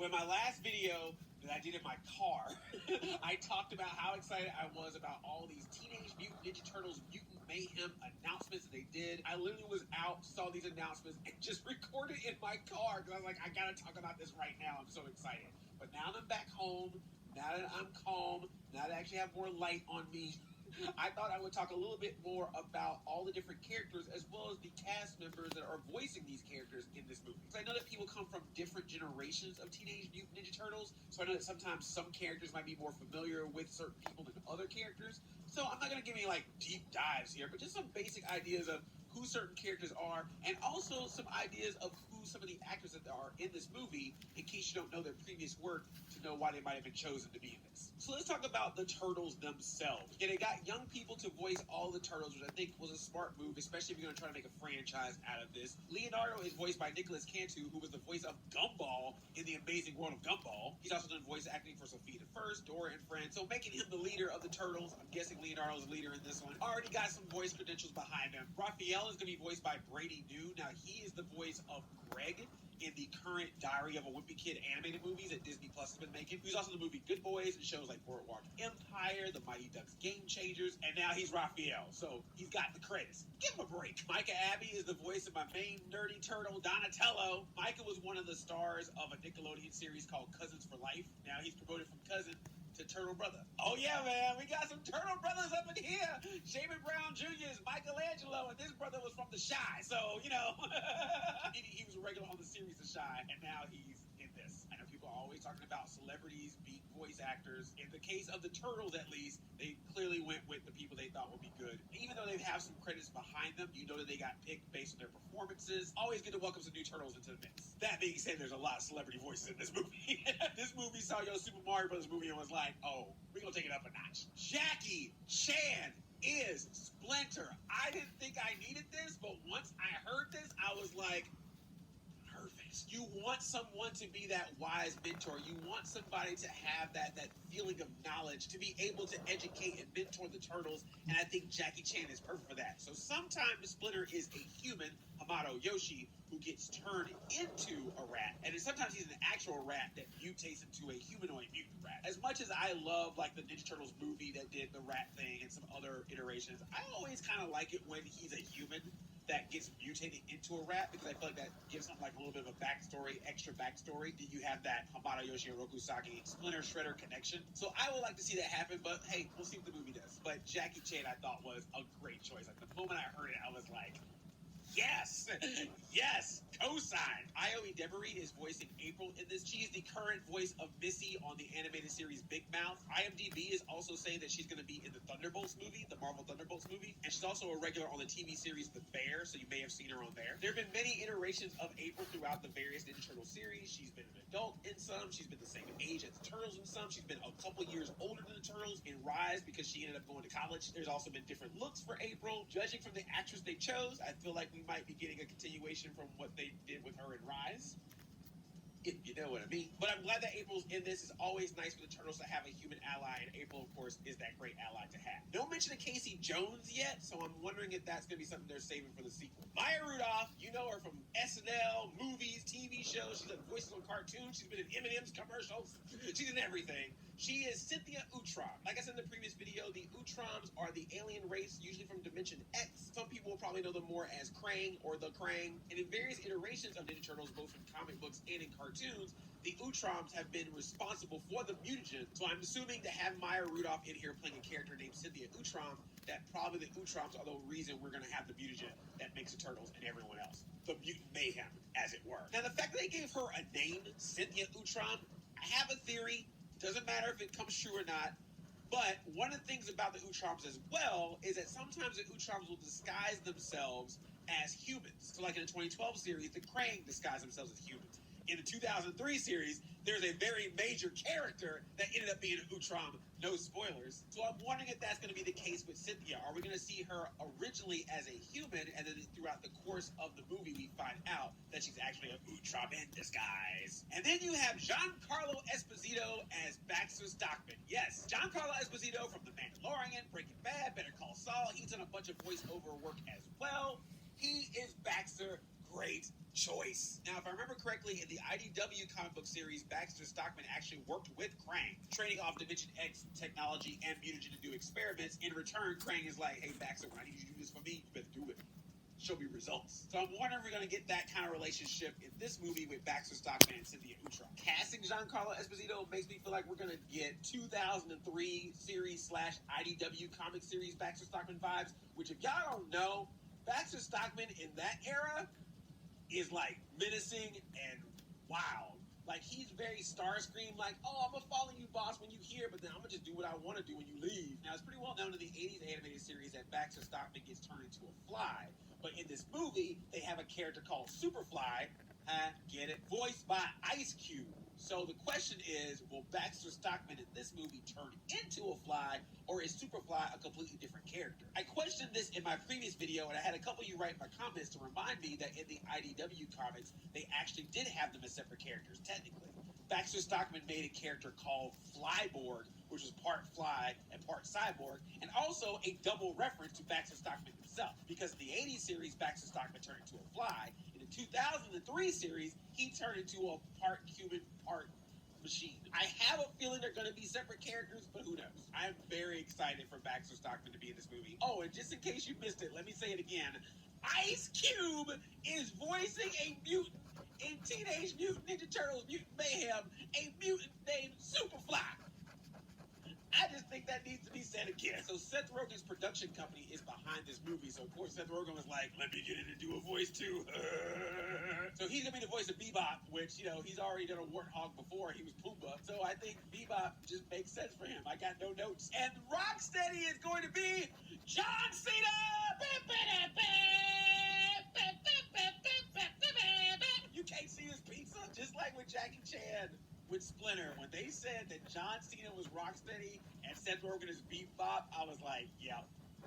Well, in my last video that I did in my car, I talked about how excited I was about all these Teenage Mutant Ninja Turtles Mutant Mayhem announcements that they did. I literally was out, saw these announcements, and just recorded in my car because I was like, I gotta talk about this right now. I'm so excited. But now that I'm back home, now that I'm calm, now that I actually have more light on me, I thought I would talk a little bit more about all the different characters as well as the cast members that are voicing these characters in this movie. Because I know that people come from different generations of Teenage Mutant Ninja Turtles, so I know that sometimes some characters might be more familiar with certain people than other characters. So I'm not going to give any like deep dives here, but just some basic ideas of who certain characters are, and also some ideas of who some of the actors that are in this movie, in case you don't know their previous work, to know why they might have been chosen to be in this. So let's talk about the Turtles themselves. Yeah, they got young people to voice all the Turtles, which I think was a smart move, especially if you're going to try to make a franchise out of this. Leonardo is voiced by Nicholas Cantu, who was the voice of Gumball in The Amazing World of Gumball. He's also done voice acting for Sophia the First, Dora and Friends, so making him the leader of the Turtles. I'm guessing Leonardo's the leader in this one. Already got some voice credentials behind him. Raphael is going to be voiced by Brady New. Now, he is the voice of Greg in the current Diary of a Wimpy Kid animated movies that Disney Plus has been making. He's also in the movie Good Boys and shows like Boardwalk Empire, The Mighty Ducks Game Changers, and now he's Raphael, so he's got the credits. Give him a break. Micah Abbey is the voice of my main nerdy turtle, Donatello. Micah was one of the stars of a Nickelodeon series called Cousins for Life. Now he's promoted from cousin to Turtle Brother. Oh yeah, man, we got some Turtle Brothers up in here. Shaman Brown Jr. is Michelangelo, and this brother was from The Chi, so, you know, he was a regular on the series The Chi, and now he's in this. I know people are always talking about celebrities being voice actors. In the case of the Turtles, at least, they clearly went with the people they thought would be good. Even though they have some credits behind them, you know that they got picked based on their performances. Always good to welcome some new Turtles into the mix. That being said, there's a lot of celebrity voices in this movie. This movie saw your Super Mario Bros. Movie and was like, oh, we're gonna take it up a notch. Jackie Chan is Splinter. I didn't think I needed this, but once I heard this, I was like, perfect. You want someone to be that wise mentor. You want somebody to have that feeling of knowledge, to be able to educate and mentor the Turtles, and I think Jackie Chan is perfect for that. So sometimes Splinter is a human, Hamato Yoshi, who gets turned into a rat, and then sometimes he's an actual rat that mutates into a humanoid mutant rat. As much as I love like the Ninja Turtles movie that did the rat thing and some other iterations, I always kind of like it when he's a human that gets mutated into a rat, because I feel like that gives him like a little bit of a backstory, extra backstory. Do you have that Hamato Yoshi and Rokusaki Splinter Shredder connection? So I would like to see that happen, but hey, we'll see what the movie does. But Jackie Chan I thought was a great choice. Like the moment I heard it, I was like, yes, yes, co-sign. Ioe Devery is voicing April in this. She's the current voice of Missy on the animated series Big Mouth. IMDb is also saying that she's going to be in the Thunderbolts movie, the Marvel Thunderbolts movie, and she's also a regular on the TV series The Bear, so you may have seen her on there. There have been many iterations of April throughout the various Ninja Turtle series. She's been an adult in some, she's been the same age as the Turtles in some, she's been a couple years older than the Turtles in Rise because she ended up going to college. There's also been different looks for April. Judging from the actress they chose, I feel like we might be getting a continuation from what they did with her in Rise, if you know what I mean. But I'm glad that April's in this. It's always nice for the Turtles to have a human ally, and April, of course, is that great ally to have. No mention of Casey Jones yet, so I'm wondering if that's going to be something they're saving for the sequel. Maya Rudolph, you know her from SNL, movies, TV shows. She's done voices on cartoons. She's been in M&M's commercials. She's in everything. She is Cynthia Utrom. Like I said in the previous video, the Utroms are the alien race, usually from Dimension X. Some people will probably know them more as Krang or the Krang. And in various iterations of Ninja Turtles, both in comic books and in cartoons, the Utroms have been responsible for the mutagen. So I'm assuming to have Maya Rudolph in here playing a character named Cynthia Utrom, that probably the Utroms are the reason we're going to have the mutagen that makes the Turtles and everyone else. The mutant mayhem, as it were. Now, the fact that they gave her a name, Cynthia Utrom, I have a theory. Doesn't matter if it comes true or not. But one of the things about the Utroms as well is that sometimes the Utroms will disguise themselves as humans. So like in the 2012 series, the Krang disguise themselves as humans. In the 2003 series, there's a very major character that ended up being an Utrom. No spoilers. So I'm wondering if that's going to be the case with Cynthia. Are we going to see her originally as a human, and then throughout the course of the movie, we find out that she's actually an Utrom in disguise? And then you have Giancarlo Esposito as Baxter Stockman. Yes, Giancarlo Esposito from The Mandalorian, Breaking Bad, Better Call Saul. He's done a bunch of voiceover work as well. He is Baxter. great choice. Now, if I remember correctly, in the IDW comic book series, Baxter Stockman actually worked with Krang, trading off Dimension X technology and mutagen to do experiments. In return, Krang is like, hey, Baxter, when I need you to do this for me, you better do it. Show me results. So I'm wondering if we're going to get that kind of relationship in this movie with Baxter Stockman and Cynthia Neutron. Casting Giancarlo Esposito makes me feel like we're going to get 2003 series / IDW comic series Baxter Stockman vibes, which if y'all don't know, Baxter Stockman in that era is like menacing and wild. Like, he's very Starscream, like, oh, I'm gonna follow you, boss, when you here, but then I'm gonna just do what I want to do when you leave. Now, it's pretty well known in the 80s animated series that Baxter Stockman gets turned into a fly. But in this movie, they have a character called Superfly, get it, voiced by Ice Cube. So the question is, will Baxter Stockman in this movie turn into a fly, or is Superfly a completely different character? I questioned this in my previous video, and I had a couple of you write my comments to remind me that in the IDW comics, they actually did have them as separate characters, technically. Baxter Stockman made a character called Flyborg, which was part fly and part cyborg, and also a double reference to Baxter Stockman himself, because in the 80s series, Baxter Stockman turned into a fly. In the 2003 series, he turned into a part human, part machine. I have a feeling they're going to be separate characters, but who knows? I'm very excited for Baxter Stockman to be in this movie. Oh, and just in case you missed it, let me say it again. Ice Cube is voicing a mutant in Teenage Mutant Ninja Turtles Mutant Mayhem, a mutant named Superfly. I just think that needs to be said again. So Seth Rogen's production company is behind this movie. So of course Seth Rogen was like, let me get in and do a voice too. So he's gonna be the voice of Bebop, which, you know, he's already done a warthog before. He was Pumbaa. So I think Bebop just makes sense for him. I got no notes. And Rocksteady is going to be John Cena. You can't see his pizza, just like with Jackie Chan with Splinter. When they said that John Cena was Rocksteady and Seth Rogen is Bebop, I was like, yep,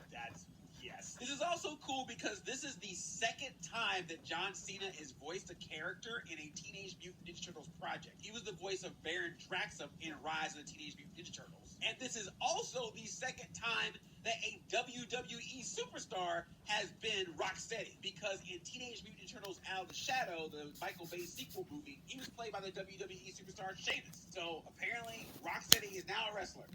that's yes. This is also cool because this is the second time that John Cena has voiced a character in a Teenage Mutant Ninja Turtles project. He was the voice of Baron Draxum in Rise of the Teenage Mutant Ninja Turtles. And this is also the second time that a WWE superstar has been Rocksteady, because in Teenage Mutant Ninja Turtles Out of the Shadow, the Michael Bay sequel movie, he was played by the WWE superstar Sheamus. So apparently Rocksteady is now a wrestler.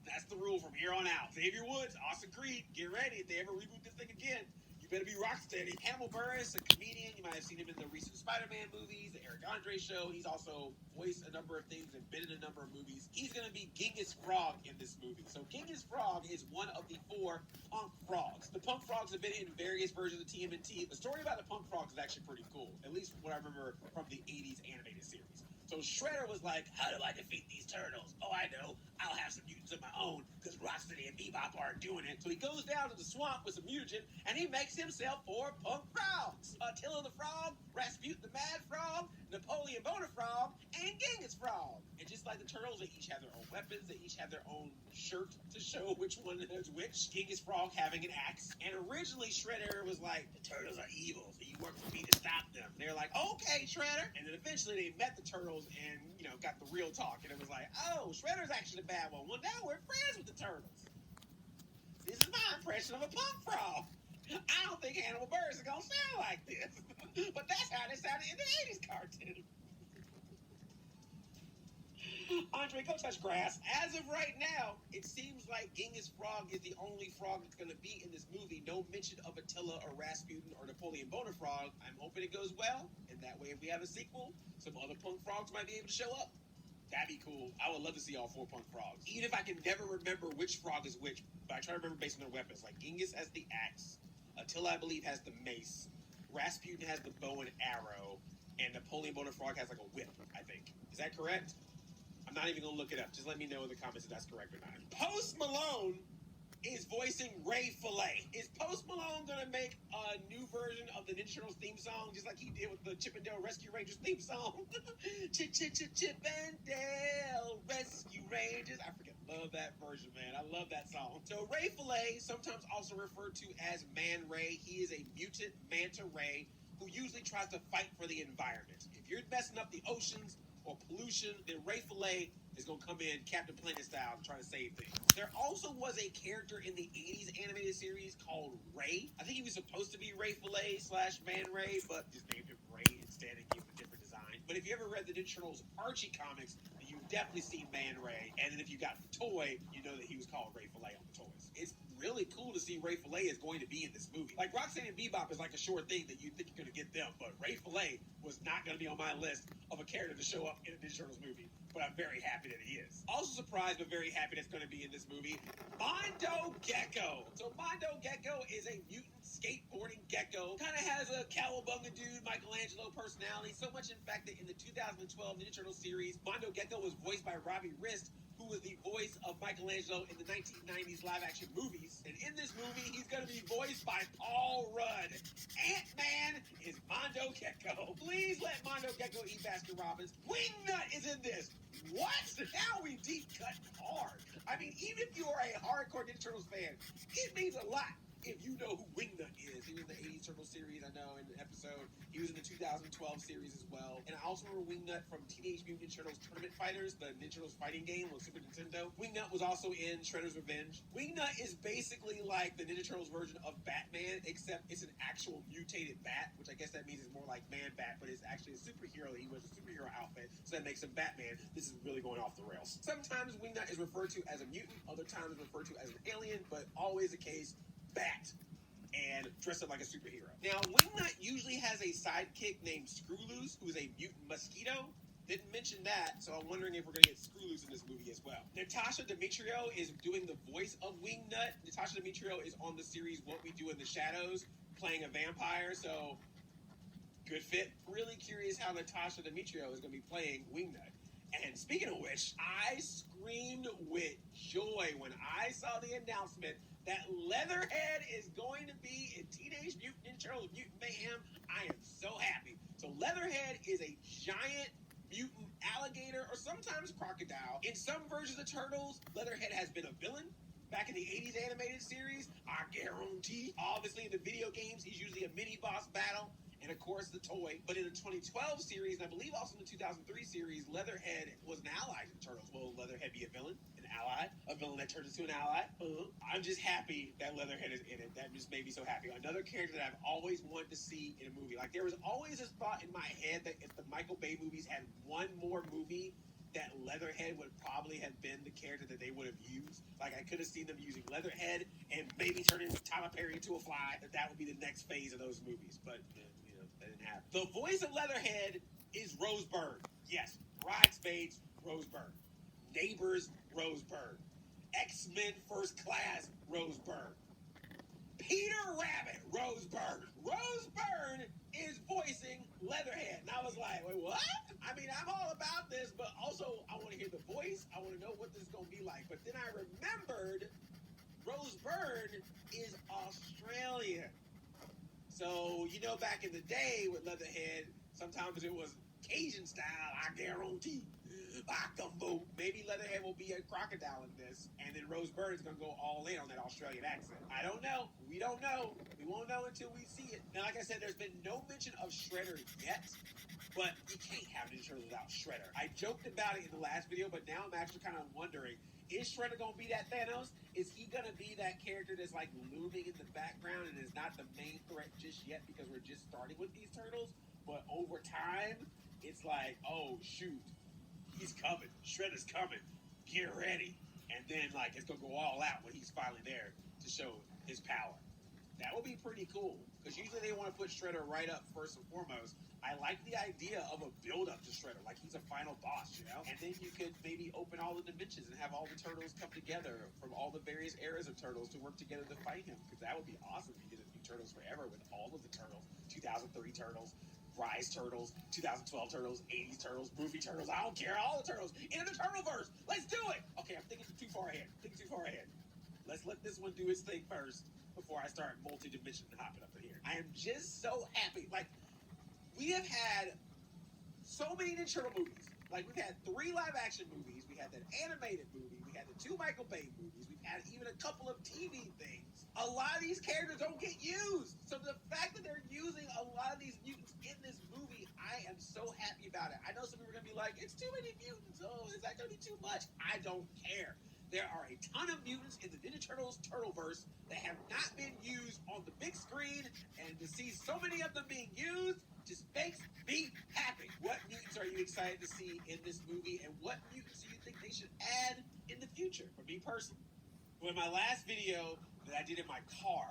That's the rule from here on out. Xavier Woods, Austin Creed, get ready. If they ever reboot this thing again, you better be Rocksteady. Hannibal Buress, a comedian. You might have seen him in the recent Spider-Man movies, the Eric Andre show. He's also voiced a number of things and been in a number of movies. He's going to be Genghis Frog in this movie. So Genghis Frog is one of the 4 punk frogs. The punk frogs have been in various versions of TMNT. The story about the punk frogs is actually pretty cool, at least what I remember from the 80s animated series. So Shredder was like, how do I defeat these turtles? Oh, I know. I'll have some mutants of my own, because Rocksteady and Bebop aren't doing it. So he goes down to the swamp with some mutagen, and he makes himself 4 punk frogs. Attila the Frog, Rasputin the Mad Frog, Napoleon Bonafrog, and Genghis Frog. And just like the turtles, they each have their own weapons. They each have their own shirt to show which one is which. Genghis Frog having an axe. And originally, Shredder was like, the turtles are evil, so you work for me to stop them. And they're like, okay, Shredder. And then eventually they met the turtles and, you know, got the real talk. And it was like, oh, Shredder's actually the bad one. Well, now we're friends with the turtles. This is my impression of a punk frog. I don't think Hannibal Buress is going to sound like this. But that's how they sounded in the 80s cartoon. Andre, go touch grass. As of right now, it seems like Genghis Frog is the only frog that's going to be in this movie. No mention of Attila or Rasputin or Napoleon Bonafrog. I'm hoping it goes well, and that way if we have a sequel, some other punk frogs might be able to show up. That'd be cool. I would love to see all 4 punk frogs. Even if I can never remember which frog is which, but I try to remember based on their weapons. Like Genghis has the axe. Attila, I believe, has the mace. Rasputin has the bow and arrow. And Napoleon Bonafrog has like a whip, I think. Is that correct? I'm not even going to look it up. Just let me know in the comments if that's correct or not. Post Malone is voicing Ray Fillet. Is Post Malone going to make a new version of the Ninja Turtles theme song, just like he did with the Chip and Dale Rescue Rangers theme song? Chip and Dale Rescue Rangers. I freaking love that version, man. I love that song. So Ray Fillet, sometimes also referred to as Man Ray. He is a mutant manta ray who usually tries to fight for the environment. If you're messing up the oceans, or pollution, then Ray Fillet is going to come in Captain Planet style and try to save things. There also was a character in the 80s animated series called Ray. I think he was supposed to be Ray Fillet / Man Ray, but just named him Ray instead and gave him a different design. But if you ever read the Ninja Turtles Archie comics, you've definitely seen Man Ray. And then if you got the toy, you know that he was called Ray Fillet on the toys. It's really cool to see Ray Fillet is going to be in this movie. Like Roxanne and Bebop is like a sure thing that you think you're going to get them, but Ray Fillet was not going to be on my list of a character to show up in a Ninja Turtles movie. But I'm very happy that he is. Also surprised, but very happy that's going to be in this movie, Mondo Gecko. So Mondo Gecko is a mutant skateboarding gecko. Kind of has a cowabunga dude, Michelangelo personality. So much, in fact, that in the 2012 Ninja Turtles series, Mondo Gecko was voiced by Robbie Rist, who was the voice of Michelangelo in the 1990s live-action movies. And in this movie, he's going to be voiced by Paul Rudd. Ant-Man is Mondo Gecko. Please let Mondo Gecko eat Baskin-Robbins. Wingnut is in this. What? Now we deep cut hard. I mean, even if you are a hardcore Ninja Turtles fan, it means a lot if you know who Wingnut is. He was in the 80s Turtles series, I know, in the episode. He was in the 2012 series as well. And I also remember Wingnut from Teenage Mutant Ninja Turtles Tournament Fighters, the Ninja Turtles fighting game on Super Nintendo. Wingnut was also in Shredder's Revenge. Wingnut is basically like the Ninja Turtles version of Batman, except it's an actual mutated bat, which I guess that means it's more like Man-Bat, but it's actually a superhero. He wears a superhero outfit, so that makes him Batman. This is really going off the rails. Sometimes Wingnut is referred to as a mutant, other times referred to as an alien, but always the case, bat, and dressed up like a superhero. Now, Wingnut usually has a sidekick named Screwloose, who is a mutant mosquito. Didn't mention that, so I'm wondering if we're going to get Screwloose in this movie as well. Natasha Demetrio is doing the voice of Wingnut. Natasha Demetrio is on the series What We Do in the Shadows, playing a vampire, so good fit. Really curious how Natasha Demetrio is going to be playing Wingnut. And speaking of which, I screamed with joy when I saw the announcement that Leatherhead is going to be in Teenage Mutant Ninja Turtles Mutant Mayhem. I am so happy. So Leatherhead is a giant mutant alligator or sometimes crocodile. In some versions of Turtles, Leatherhead has been a villain. Back in the 80s animated series, I guarantee. Obviously, in the video games, he's usually a mini-boss battle. And of course, the toy. But in the 2012 series, and I believe also in the 2003 series, Leatherhead was an ally to the Turtles. Will Leatherhead be a villain? An ally? A villain that turns into an ally? I'm just happy that Leatherhead is in it. That just made me so happy. Another character that I've always wanted to see in a movie. Like, there was always this thought in my head that if the Michael Bay movies had one more movie, that Leatherhead would probably have been the character that they would have used. Like, I could have seen them using Leatherhead and maybe turning Tyler Perry into a fly. That would be the next phase of those movies. But, you know, that didn't happen. The voice of Leatherhead is Rose Byrne. Yes, Bridesmaids, Rose Byrne. Neighbors, Rose Byrne. X-Men First Class, Rose Byrne. Peter Rabbit, Rose Byrne. Rose Byrne is voicing Leatherhead. And I was like, wait, what? I mean, I'm all about this, but also I want to hear the voice. I want to know what this is going to be like. But then I remembered Rose Byrne is Australian. So, you know, back in the day with Leatherhead, sometimes it was Cajun style, I guarantee. Maybe Leatherhead will be a crocodile in this, and then Rose Byrne is going to go all in on that Australian accent. I don't know. We don't know. We won't know until we see it. Now, like I said, there's been no mention of Shredder yet, but you can't have Ninja Turtles without Shredder. I joked about it in the last video, but now I'm actually kind of wondering, is Shredder going to be that Thanos? Is he going to be that character that's like looming in the background and is not the main threat just yet because we're just starting with these turtles? But over time, it's like, oh, shoot. He's coming. Shredder's coming. Get ready. And then, like, it's going to go all out when he's finally there to show his power. That would be pretty cool. Because usually they want to put Shredder right up first and foremost. I like the idea of a build-up to Shredder. Like, he's a final boss, you know? And then you could maybe open all the dimensions and have all the turtles come together from all the various eras of turtles to work together to fight him. Because that would be awesome if you did a new Turtles Forever with all of the turtles. 2003 Turtles. Rise Turtles, 2012 Turtles, 80s Turtles, Movie Turtles, I don't care, all the Turtles, into the Turtleverse, let's do it! Okay, I'm thinking too far ahead, Let's let this one do its thing first before I start multi-dimension hopping up in here. I am just so happy, like, we have had so many Ninja Turtle movies, Like, we've had 3 live-action movies, we had that animated movie, we had the 2 Michael Bay movies, we've had even a couple of TV things. A lot of these characters don't get used. So the fact that they're using a lot of these mutants in this movie, I am so happy about it. I know some people are going to be like, it's too many mutants. Oh, is that going to be too much? I don't care. There are a ton of mutants in the Ninja Turtles Turtleverse that have not been used on the big screen, and to see so many of them being used just makes me happy. What mutants are you excited to see in this movie, and what mutants do you think they should add in the future? For me personally, in my last video that I did in my car,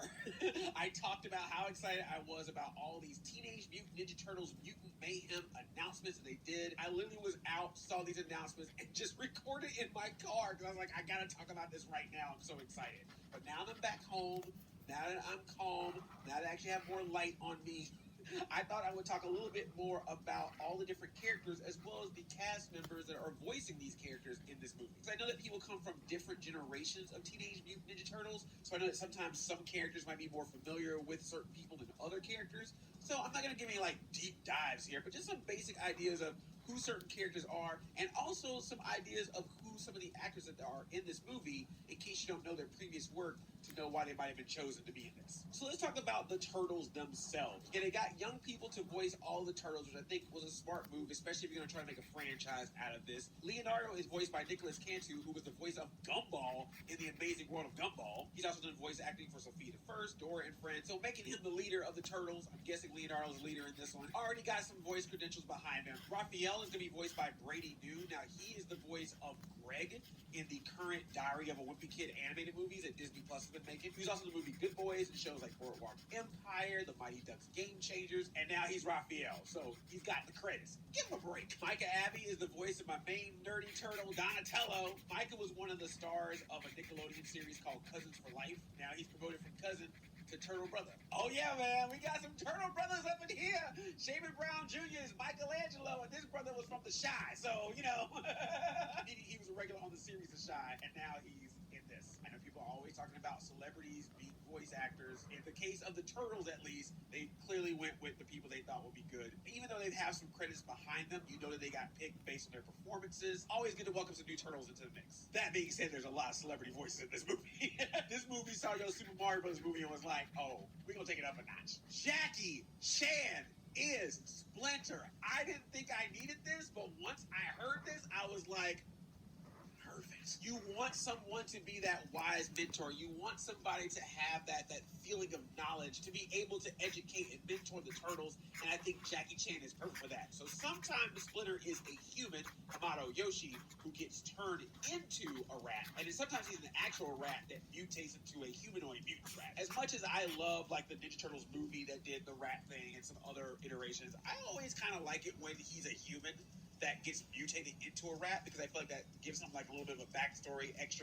I talked about how excited I was about all these Teenage Mutant Ninja Turtles Mutant Mayhem announcements that they did. I literally was out, saw these announcements, and just recorded in my car because I was like, I gotta talk about this right now. I'm so excited. But now that I'm back home, now that I'm calm, now that I actually have more light on me, I thought I would talk a little bit more about all the different characters as well as the cast members that are voicing these characters in this movie. Because I know that people come from different generations of Teenage Mutant Ninja Turtles, so I know that sometimes some characters might be more familiar with certain people than other characters. So I'm not going to give any like deep dives here, but just some basic ideas of who certain characters are, and also some ideas of who some of the actors that are in this movie, in case you don't know their previous work, to know why they might have been chosen to be in this. So let's talk about the Turtles themselves. Yeah, they got young people to voice all the Turtles, which I think was a smart move, especially if you're going to try to make a franchise out of this. Leonardo is voiced by Nicholas Cantu, who was the voice of Gumball in The Amazing World of Gumball. He's also done voice acting for Sophia the First, Dora, and Friends, so making him the leader of the Turtles. I'm guessing Leonardo's the leader in this one. Already got some voice credentials behind him. Raphael is going to be voiced by Brady New. Now, he is the voice of Greg in the current Diary of a Wimpy Kid animated movies that Disney Plus has been making. He's also in the movie Good Boys and shows like Boardwalk Empire, The Mighty Ducks Game Changers, and now he's Raphael, so he's got the credits. Give him a break. Micah Abbey is the voice of my main nerdy turtle, Donatello. Micah was one of the stars of a Nickelodeon series called Cousins for Life. Now he's promoted from cousin to turtle brother. Oh yeah, man, we got some turtle brothers up in here. Shaven Brown Jr. is Michelangelo, and this brother was from The Chi, so, you know, he was a regular on the series The Chi, and now he's in this. I know people are always talking about celebrities being voice actors. In the case of the Turtles, at least, they clearly went with the people they thought would be good. Even though they have some credits behind them, you know that they got picked based on their performances. Always good to welcome some new Turtles into the mix. That being said, there's a lot of celebrity voices in this movie. This movie saw your Super Mario Bros. Movie and was like, oh, we're gonna take it up a notch. Jackie Chan is Splinter. I didn't think I needed this, but once I heard this, I was like, perfect. You want someone to be that wise mentor. You want somebody to have that feeling of knowledge, to be able to educate and mentor the Turtles, and I think Jackie Chan is perfect for that. So sometimes Splinter is a human, Kamado Yoshi, who gets turned into a rat, and then sometimes he's an actual rat that mutates into a humanoid mutant rat. As much as I love like the Ninja Turtles movie that did the rat thing and some other iterations, I always kind of like it when he's a human that gets mutated into a rat, because I feel like that gives him like a little bit of a backstory, extra